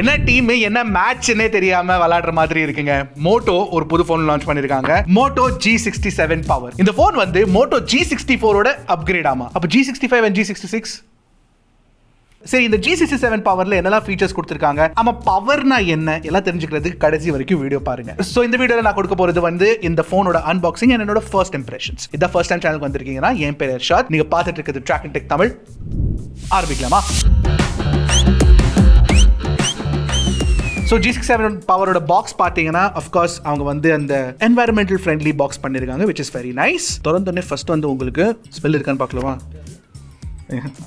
என்ன டீம் என்ன மேட்ச்னே தெரியாம விளையாடுற மாதிரி இருக்குங்க. மோட்டோ ஒரு புது போன் லான்ச் பண்ணிருக்காங்க, மோட்டோ g67 பவர். இந்த போன் வந்து மோட்டோ g64 ஓட அப்கிரேட் ஆமா. அப்ப g65 and g66 சரி, இந்த g67 பவர்ல என்னெல்லாம் ஃபீச்சர்ஸ் கொடுத்திருக்காங்க, ஆமா பவர்னா என்ன எல்லாம் தெரிஞ்சுக்கிறதுக்கு கடைசி வரைக்கும் வீடியோ பாருங்க. சோ இந்த வீடியோல நான் கொடுக்க போறது வந்து இந்த போனோட அன்பாக்சிங் and என்னோட ஃபர்ஸ்ட் இம்ப்ரெஷன்ஸ். இதான் ஃபர்ஸ்ட் டைம் சேனலுக்கு வந்திருக்கீங்கன்னா என் பேர் இர்ஷாத், நீங்க பார்த்துட்டு இருக்கிறது Trakin Tech தமிழ். ஆரம்பிக்கலாமா? ஸோ g67 பவரோட பாக்ஸ் பார்த்தீங்கன்னா அஃப்கோர்ஸ் அவங்க வந்து அந்த என்வாயர்மெண்டல் ஃப்ரெண்ட்லி பாக்ஸ் பண்ணியிருக்காங்க, விச் இஸ் வெரி நைஸ். திறந்தோடனே ஃபர்ஸ்ட் வந்து உங்களுக்கு ஸ்மெல் இருக்கான்னு பார்க்கலாமா?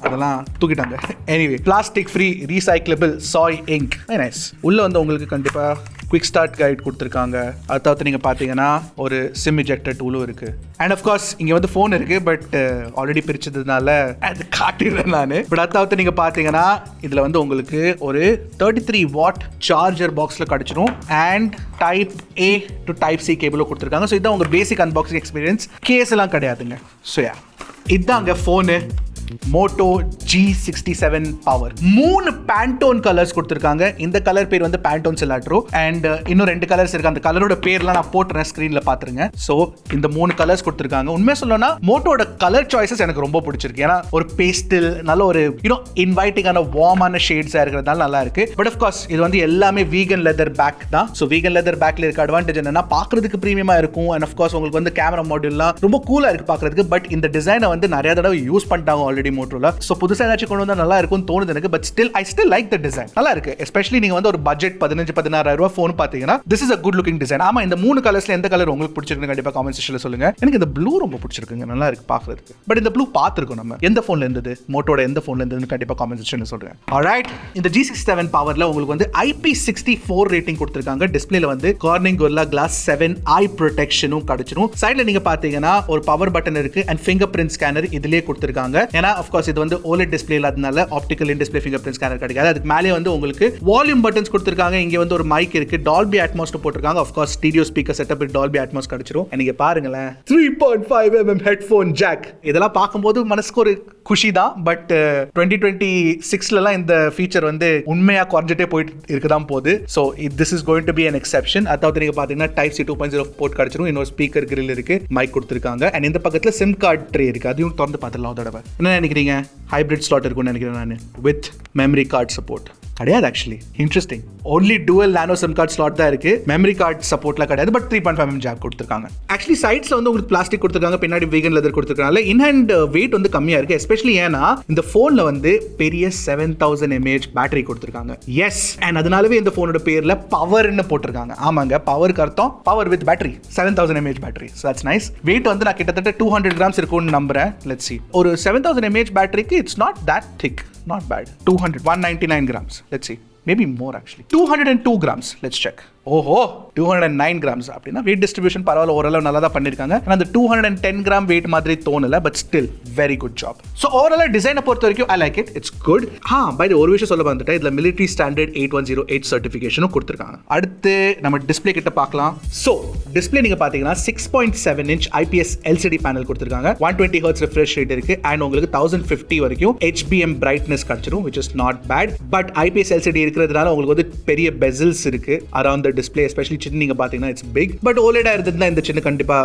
அதெல்லாம் தூக்கிட்டாங்க. Anyway, plastic free recyclable soy ink, very nice. உள்ள வந்து உங்களுக்கு கண்டிப்பாக குவிக் ஸ்டார்ட் கைட் கொடுத்துருக்காங்க. அதை தவிர்த்து நீங்கள் பார்த்தீங்கன்னா ஒரு சிம் இஜெக்டர் டூலும் இருக்குது. அண்ட் அஃப்கோர்ஸ் இங்கே வந்து ஃபோன் இருக்குது, பட் ஆல்ரெடி பிரிச்சதுனால அது காட்டிடுறேன் நான். பட் அதை தவிர்த்து நீங்கள் பார்த்தீங்கன்னா இதில் வந்து உங்களுக்கு ஒரு 33 வாட் சார்ஜர் பாக்ஸில் கிடச்சிடும் and type A to type C கேபிளும் கொடுத்துருக்காங்க. ஸோ இதுதான் உங்கள் பேசிக் அன்பாக்சிங் எக்ஸ்பீரியன்ஸ். கேஸ் எல்லாம் கிடையாதுங்க. ஸோ இதுதாங்க phone Moto g67 power. 3 Pantone colours கொடுத்திருக்காங்க. இந்த கலர் பேர் வந்து பேண்டோன் சிலாட்ரோ அண்ட் இன்னும் 2 கலர்ஸ் இருக்கு. அந்த கலரோட பேர்லாம் நான் போட்டுறேன் ஸ்கிரீன்ல பாத்துருங்க. சோ இந்த 3 கலர்ஸ் கொடுத்திருக்காங்க. உண்மையா சொல்லணும்னா மோட்டோட கலர் சாய்ஸஸ் எனக்கு ரொம்ப பிடிச்சிருக்கு. ஏன்னா ஒரு பேஸ்டல், நல்ல ஒரு இன்வைட்டிங்கான வார்மான ஷேட்ஸா இருக்கிறதுனால நல்லா இருக்கு. பட் ஆஃப் கோர்ஸ் இது வந்து எல்லாமே வீகன் லெதர் பேக் தான். ஸோ வீகன் லெதர் பேக்ல இருக்க அட்வான்டேஜ் என்னன்னா பாக்குறதுக்கு பிரீமியமா இருக்கும். அண்ட் ஆஃப் கோர்ஸ் உங்களுக்கு வந்து கேமரா மாடியூல்லாம் ரொம்ப கூலா இருக்கு பாக்குறதுக்கு. பட் இந்த டிசைனை வந்து நிறைய தடவை யூஸ் பண்ணிட்டாங்க ஆல்ரெடி மோட்டோல. சோ புதுசா ஏதாச்சும் கொண்டு வந்தா நல்லா இருக்கும்னு தோணுது எனக்கு. But still I still like the design. நல்லா இருக்கு. எஸ்பெஷலி நீங்க வந்து ஒரு பட்ஜெட் 15-16,000 ரூபாய் ஃபோன் பாத்தீங்கன்னா this is a good looking design. ஆமா, இந்த 3 கலர்ஸ்ல எந்த கலர் உங்களுக்கு பிடிச்சிருக்குன்னு கண்டிப்பா கமெண்ட் செக்ஷன்ல சொல்லுங்க. எனக்கு இந்த ப்ளூ ரொம்ப பிடிச்சிருக்குங்க, நல்லா இருக்கு பாக்குறதுக்கு. பட் இந்த ப்ளூ பாத்துருக்கோம் நம்ம எந்த ஃபோன்ல இருந்தது, மோட்டோட எந்த ஃபோன்ல இருந்ததுன்னு கண்டிப்பா கமெண்ட் செக்ஷன்ல சொல்றேன். ஆல்ரைட், இந்த g67 பவர்ல உங்களுக்கு வந்து IP64 ரேட்டிங் கொடுத்திருக்காங்க. டிஸ்ப்ளேல வந்து கார்னிங் கொரில்லா கிளாஸ் 7 ஐ ப்ரொடெக்ஷனும் கிடைச்சிடும். சைடுல நீங்க பாத்தீங்கன்னா ஒரு பவர் பட்டன் இருக்கு அண்ட் ஃபிங்கர் பிரிண்ட் ஸ்கேனர் இதுலயே கொடுத்திருக்காங்க. ஏன்னா ஆஃப் கோர்ஸ் இது வந்து OLED டிஸ்ப்ளே இல்லாதனால ஆப்டிகல் இன் டிஸ்ப்ளே ஃபிங்கர் பிரிண்ட் ஸ்கேனர் கிடைக்காது. அதுக்கு மேலே வந்து உங்களுக்கு வால்யூம் பட்டன்ஸ் கொடுத்திருக்காங்க. இங்க வந்து ஒரு மைக் இருக்கு, டால்பி அட்மாஸ் போட்டிருக்காங்க. Of course stereo speaker setup with Dolby Atmos கிடைச்சிரும். நீங்க பாருங்களேன், 3.5mm ஹெட்ஃபோன் ஜாக். இதெல்லாம் பார்க்கும்போது மனசுக்கு ஒரு குஷி தான். பட் 2026லாம் இந்த ஃபீச்சர் வந்து உண்மையா குறைஞ்சிட்டே போயிட்டு இருக்குதான் போகுது. So this is going to be an exception. அதாவது நீங்க பாத்தீங்கன்னா டைப் C 2.0 போர்ட் கிடைச்சிரும். இன்னொரு ஸ்பீக்கர் கிரில் இருக்கு, மைக் கொடுத்திருக்காங்க அண்ட் இந்த பக்கத்துல சிம் கார்டு ட்ரே இருக்கு. அதையும் திறந்து பார்த்துடலாம் தடவை. என்ன நினைக்கிறீங்க? ஹைபிரிட் ஸ்லாட் இருக்கும்னு நினைக்கிறேன் நான். வித் மெமரி கார்டு சப்போர்ட் கிடையாது. Actually interesting, only dual nano SIM card slot தான் இருக்கு, மெமரி கார்டு சப்போர்ட்லாம் கிடையாது. பட் 3.5mm ஜாக் கொடுத்திருக்காங்க. ஆக்சுவலி சைட்ஸ்ல வந்து உங்களுக்கு பிளாஸ்டிக் கொடுத்திருக்காங்க, பின்னாடி வீகன் லெதர் கொடுத்திருக்காங்க. இன்ஹேண்ட் வெயிட் வந்து கம்மியா இருக்கு. எஸ்பெஷலி ஏன்னா இந்த போன்ல வந்து பெரிய 7000 mAh பேட்டரி கொடுத்திருக்காங்க. எஸ், அண்ட் அதனாலவே இந்த போனோட பேர்ல பவர்னு போட்டிருக்காங்க. ஆமாங்க, பவருக்கு அர்த்தம் power with battery, 7000 mAh battery. So that's nice. Weight வந்து நான் கிட்டத்தட்ட 200 grams இருக்கும்னு நம்புறேன். Let's see. ஒரு 7000 mAh பேட்டரிக்கு it's not that thick. Not bad. 199 grams. Let's see. Maybe more actually. 202 grams. Let's check. ஓஹோ, 209 grams. அப்படின்னா வெயிட் டிஸ்ட்ரிபியூஷன் பரவாயில்ல, ஓரளவு நல்லா தான் பண்ணிருக்காங்க. ஆனால் அந்த 210 gram வெயிட் மாதிரி தோணல. But still very good job. So overall டிசைனை பொறுத்த வரைக்கும் I like it. It's good. பை ஒரு விஷயம் சொல்ல வந்துட்டேன், இதில் மிலிட்ரி ஸ்டாண்டர்ட் 8108 சர்டிஃபிகேஷனும் கொடுத்துருக்காங்க. அடுத்து நம்ம டிஸ்பிளே கிட்ட பார்க்கலாம். ஸோ டிஸ்பிளே நீங்க பார்த்தீங்கன்னா 6.7 inch IPS LCD பேனல் கொடுத்துருக்காங்க. 120 Hz refresh rate இருக்கு அண்ட் உங்களுக்கு 1050 வரைக்கும் HBM பிரைட்னஸ் கிடைச்சிரும், which is not bad. But IPS LCD இருக்கிறதுனால உங்களுக்கு வந்து பெரிய பெசல்ஸ் இருக்கு அரௌண்ட் டிஸ்பிளே. எஸ்பெஷலி சின்ன நீங்க பாத்தீங்கன்னா இட்ஸ் பிக். பட் OLED இருந்ததுன்னா இந்த சின்ன கண்டிப்பா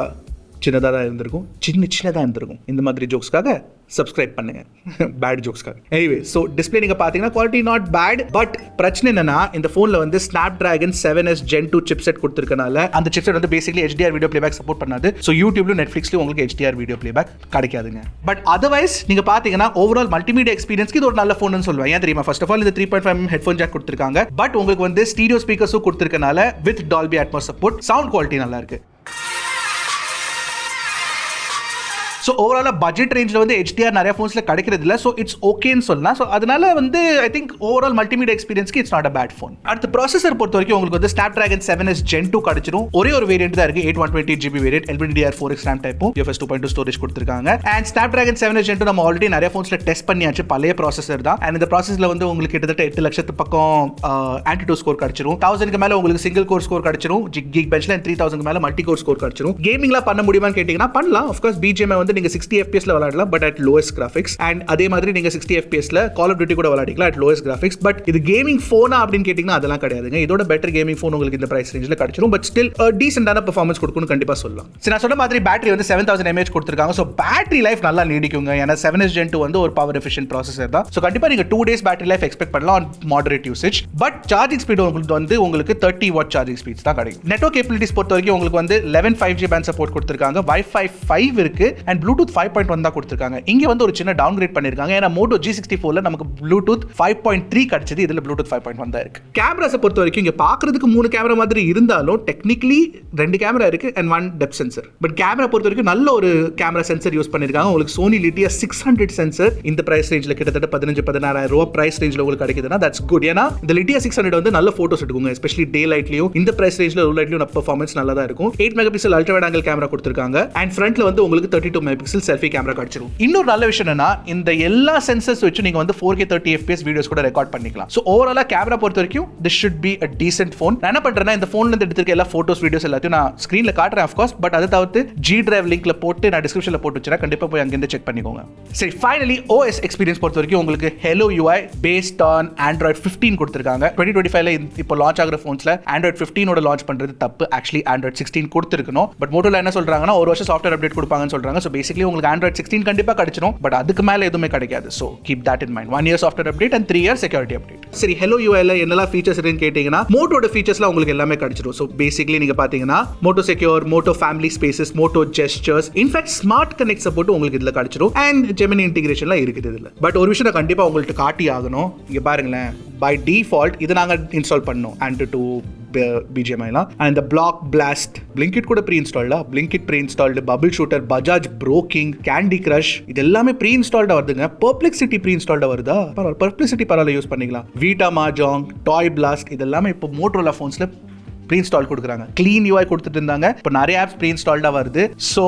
சின்னதாக தான் இருந்திருக்கும், சின்னதாக இருந்திருக்கும். இந்த மாதிரி ஜோக்ஸ்க்காக சப்ஸ்கிரைப் பண்ணுங்க, பேட் ஜோக்ஸ்க்காக. எனிவே, ஸோ டிஸ்பிளே நீங்க பாத்தீங்கன்னா குவாலிட்டி நாட் பேட். பட் பிரச்சனை என்னன்னா இந்த போன்ல வந்து Snapdragon 7s Gen 2 சிப்செட் கொடுத்திருக்கனால அந்த சிப்செட் வந்து basically HDR video playback support பண்ணாது. ஸோ யூடியூப்லயும் நெட்ஃபிளிக்ஸ்லயும் உங்களுக்கு HDR வீடியோ பிளேபேக் கிடைக்காதுங்க. பட் அதர்வைஸ் நீங்க பாத்தீங்கன்னா ஓவரால் மல்டிமீடியா எக்ஸ்பீரியன்ஸ்க்கு இது ஒரு நல்ல போன் சொல்லுவேன். ஏன் தெரியுமா? ஃபர்ஸ்ட் ஆஃப் ஆல் இந்த 3.5mm ஹெட்ஃபோன் ஜாக் கொடுத்திருக்காங்க. பட் உங்களுக்கு வந்து ஸ்டீரியோ ஸ்பீக்கர்ஸும் கொடுத்திருக்கனால with Dolby Atmos support, sound quality நல்லா இருக்கு. ஸோ ஓவராலாக பட்ஜெட் ரேஞ்சில் வந்து HDR நிறைய ஃபோன்ஸில் கிடைக்கிறது இல்லை. ஸோ இட்ஸ் ஓகேன்னு சொல்லலாம். ஸோ அதனால வந்து ஐ திங்க் ஓவரால் மல்டிமீடியா எக்ஸ்பீரியன்ஸ்க்கு it's not a bad phone. அடுத்து ப்ராசஸர் பொறுத்த வரைக்கும் உங்களுக்கு வந்து Snapdragon 7s Gen 2 கிடைச்சிரும். ஒரே ஒரு வேரியன்ட் தான் இருக்கு, 8128GB வேரியன்ட், LPDDR4X RAM டைப்பும், UFS 2.2 ஸ்டோரேஜ் கொடுத்துருக்காங்க. அண்ட் Snapdragon 7s Gen 2 நம்ம ஆல்ரெடி நிறைய ஃபோன்ஸில் டெஸ்ட் பண்ணியாச்சு, பழைய ப்ராசஸர் தான். அண்ட் இந்த ப்ராசஸில் வந்து உங்களுக்கு கிட்டத்தட்ட 8 லட்சத்து பக்கம் ஆன்டிடோ ஸ்கோர் கிடைச்சிரும். 1000க்கு மேலே உங்களுக்கு சிங்கிள் கோர் ஸ்கோர் கிடைச்சிரும், Geekbenchல 3000க்கு மேலே மல்டி கோர் ஸ்கோர் கிடைச்சிரும். கேமிங்லாம் பண்ண முடியுமான்னு கேட்டிங்கன்னா பண்ணலாம். ஆஃப்கோர்ஸ் BGMI வந்து வந்து நீங்க 60 FPS ல விளையாடலாம், but at lowest graphics. And அதே மாதிரி நீங்க 60 FPS ல கால் ஆஃப் டியூட்டி கூட விளையாடிக்கலாம் அட் லோயஸ்ட் கிராஃபிக்ஸ். பட் இது கேமிங் ஃபோனா அப்படின்னு கேட்டீங்கன்னா அதெல்லாம் கிடையாதுங்க. இதோட பெட்டர் கேமிங் ஃபோன் உங்களுக்கு இந்த பிரைஸ் ரேஞ்சில் கிடைச்சிரும். பட் ஸ்டில் டீசென்டான பெர்ஃபார்மன்ஸ் கொடுக்கும்னு கண்டிப்பா சொல்லலாம். சரி, நான் சொன்ன மாதிரி பேட்டரி வந்து 7000 mAh கொடுத்துருக்காங்க. ஸோ பேட்டரி லைஃப் நல்லா நீடிக்குங்க. ஏன்னா 7S Gen 2 வந்து ஒரு பவர் எஃபிஷியன்ட் ப்ராசஸர் தான். ஸோ கண்டிப்பா நீங்க 2 days பேட்டரி லைஃப் எக்ஸ்பெக்ட் பண்ணலாம் on moderate usage. But charging speed உங்களுக்கு 30 வாட் சார்ஜிங் ஸ்பீட்ஸ் தான் கிடைக்கும். நெட்வொர்க் கேபிலிட்டிஸ் பொறுத்த வரைக்கும் உங்களுக்கு வந்து 11 5G பேண்ட் சப்போர்ட் கொடுத்துருக்காங்க, Wi-Fi 5 இருக்கு அண்ட் Bluetooth 5.1 தான் கொடுத்துருக்காங்க. இங்க வந்து ஒரு சின்ன டவுன்கிரேட் பண்ணிருக்காங்க. ஏன்னா moto G64 ல நமக்கு Bluetooth 5.3 கிடைச்சது, இதுல Bluetooth 5.1 தான் இருக்கு. கேமராஸை பொறுத்த வரைக்கும் இங்க பாக்குறதுக்கு 3 கேமரா மாதிரி இருந்தாலும் டெக்னிக்கலி 2 கேமரா இருக்கு and 1 depth sensor. But camera பொறுத்த வரைக்கும் நல்ல ஒரு கேமரா சென்சர் யூஸ் பண்ணிருக்காங்க. உங்களுக்கு Sony Litia 600 சென்சர் இந்த பிரைஸ் ரேஞ்சில் கிட்டத்தட்ட 15-16,000 ரூபாய் பிரைஸ் ரேஞ்சில் உங்களுக்கு கிடைக்குதுன்னா தட்ஸ் குட். ஏன்னா இந்த Litia 600 வந்து நல்ல போட்டோஸ் எடுக்குங்க, எஸ்பெஷலி டே லைட்லயும் இந்த பிரைஸ் ரேஞ்சில் லோ லைட்லயும் பெர்ஃபார்மன்ஸ் நல்லா தான் இருக்கும். 8 megapixel ultra wide angle camera கொடுத்துருக்காங்க அண்ட் ஃப்ரண்ட்ல வந்து உங்களுக்கு 32 மெகாபிக்சல் செல்ஃபி கேமரா கிடைச்சிரும். இன்னொரு நல்ல விஷயம் என்னன்னா இந்த எல்லா சென்சர்ஸ் வச்சு நீங்க வந்து 4K 30 FPS வீடியோஸ் கூட ரெக்கார்ட் பண்ணிக்கலாம். ஸோ ஓவராலா கேமரா பொறுத்த வரைக்கும் this should be a decent phone. நான் என்ன பண்றேன்னா இந்த போன்ல இருந்து எடுத்துருக்க எல்லா போட்டோஸ் வீடியோஸ் எல்லாத்தையும் நான் ஸ்கிரீன்ல காட்டுறேன் ஆஃப் கோர்ஸ். பட் அதை தவிர்த்து G Drive லிங்க்ல போட்டு நான் டிஸ்கிரிப்ஷன்ல போட்டு வச்சிருக்கேன், கண்டிப்பா போய் அங்கிருந்து செக் பண்ணிக்கோங்க. சரி, ஃபைனலி OS எக்ஸ்பீரியன்ஸ் பொறுத்த வரைக்கும் உங்களுக்கு Hello UI based on Android 15 கொடுத்திருக்காங்க. 2025ல இப்போ லான்ச் ஆகிற போன்ஸ்ல Android 15 ஓட லான்ச் பண்றது தப்பு. Actually Android 16 கொடுத்திருக்கணும். பட் மோட்டோல என்ன சொல்றாங்கன்னா ஒரு வருஷம் சாஃப்ட்வேர் அப்டேட் கொடுப்பாங்கன்னு சொல்றாங்க. ஸோ பேசிக்கலி உங்களுக்கு Android 16 கண்டிப்பா கிடைச்சிடும், பட் அதுக்கு மேல எதுவுமே கிடைக்காது. So keep that in mind. 1 year software update and 3 year security update. சரி, Hello UI ல என்னெல்லாம் ஃபீச்சர்ஸ் இருக்குன்னு கேட்டீங்கன்னா மோட்டோட ஃபீச்சர்ஸ்லாம் உங்களுக்கு எல்லாமே கிடைச்சிடும். ஸோ பேசிக்கலி நீங்க பாத்தீங்கன்னா Moto Secure, Moto Family Spaces, Moto Gestures, in fact smart connect support உங்களுக்கு இதுல கிடைச்சிடும் அண்ட் ஜெமினி இன்டிகிரேஷன்லாம் இருக்குது இதுல. பட் ஒரு விஷயம் கண்டிப்பா உங்களுக்கு காட்டி ஆகணும். இங்க பாருங்களேன், பை டிஃபால்ட் இது நாங்க இன்ஸ்டால் பண்ணோம் Antutu BGMI-லாம். அண்ட் இந்த பிளாக் பிளாஸ்ட், Blinkit கூட ப்ரீ இன்ஸ்டால்டா, Blinkit pre installed, bubble shooter, Bajaj broking, candy crush இது எல்லாமே ப்ரீ இன்ஸ்டால்டா வருதுங்க. பெர்ப்ளெக்சிட்டி ப்ரீ இன்ஸ்டால்டா வருதா? பெர்ப்ளெக்சிட்டி பரவாயில்ல யூஸ் பண்ணிக்கலாம். வீட்டா மாஜாங், டாய் பிளாஸ்ட் இது எல்லாமே இப்போ மோட்டோரோலா ஃபோன்ஸ்ல ப்ரீ இன்ஸ்டால் கொடுக்குறாங்க. க்ளீன் UI கொடுத்துட்டு இருந்தாங்க, இப்போ நிறைய ஆப்ஸ் ப்ரீ இன்ஸ்டால்டா வருது. ஸோ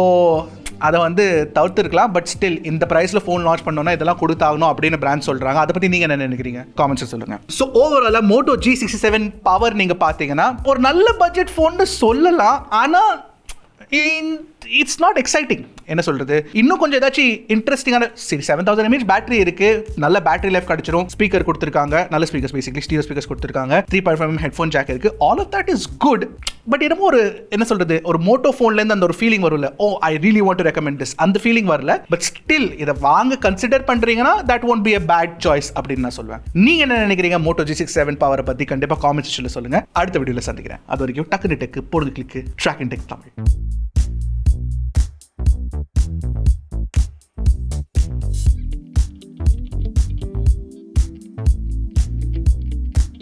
அதை வந்து தவிர்த்துருக்கலாம். பட் ஸ்டில் இந்த பிரைஸ்ல ஃபோன் லான்ச் பண்ணோம்னா இதெல்லாம் கொடுத்தாகணும் அப்படின்னு பிராண்ட் சொல்றாங்க. அதை பத்தி நீங்க என்ன நினைக்கிறீங்க? காமெண்ட்ஸ் சொல்லுங்க. ஸோ ஓவராலா மோட்டோ G67 பவர் நீங்க பாத்தீங்கன்னா ஒரு நல்ல பட்ஜெட் ஃபோன் சொல்லலாம். ஆனா இட்ஸ் நாட் எக்ஸைட்டிங். என்ன சொல்றது, இன்னும் கொஞ்சம் ஏதாச்சும் இன்ட்ரெஸ்டிங்கான 7000 mAh பேட்டரி இருக்கு, நல்ல பேட்டரி லைஃப் கிடைச்சிரும், ஸ்பீக்கர் கொடுத்துருக்காங்க, நல்ல ஸ்பீக்கர்ஸ் பேசிக்கலி ஸ்டீரியோ ஸ்பீக்கர்ஸ் கொடுத்துருக்காங்க, 3.5mm ஹெட்ஃபோன் ஜாக் இருக்கு, all of that is good. But என்னமோ ஒரு என்ன சொல்றது, ஒரு மோட்டோ ஃபோன்லேருந்து அந்த ஒரு ஃபீலிங் வரும்ல, oh I really want to recommend this, அந்த ஃபீலிங் வரல. பட் ஸ்டில் இதை வாங்க கன்சிடர் பண்றீங்கன்னா that won't be a bad choice அப்படின்னு நான் சொல்லுவேன். நீங்க என்ன நினைக்கிறீங்க மோட்டோ G67 பவரை பத்தி? கண்டிப்பா காமெண்ட் செக்ஷன்ல சொல்லுங்க. அடுத்த வீடியோல சந்திக்கிறேன். அது வரைக்கும் டக்குனு டெக் போடுங்க, கிளிக் Trakin Tech தமிழ்.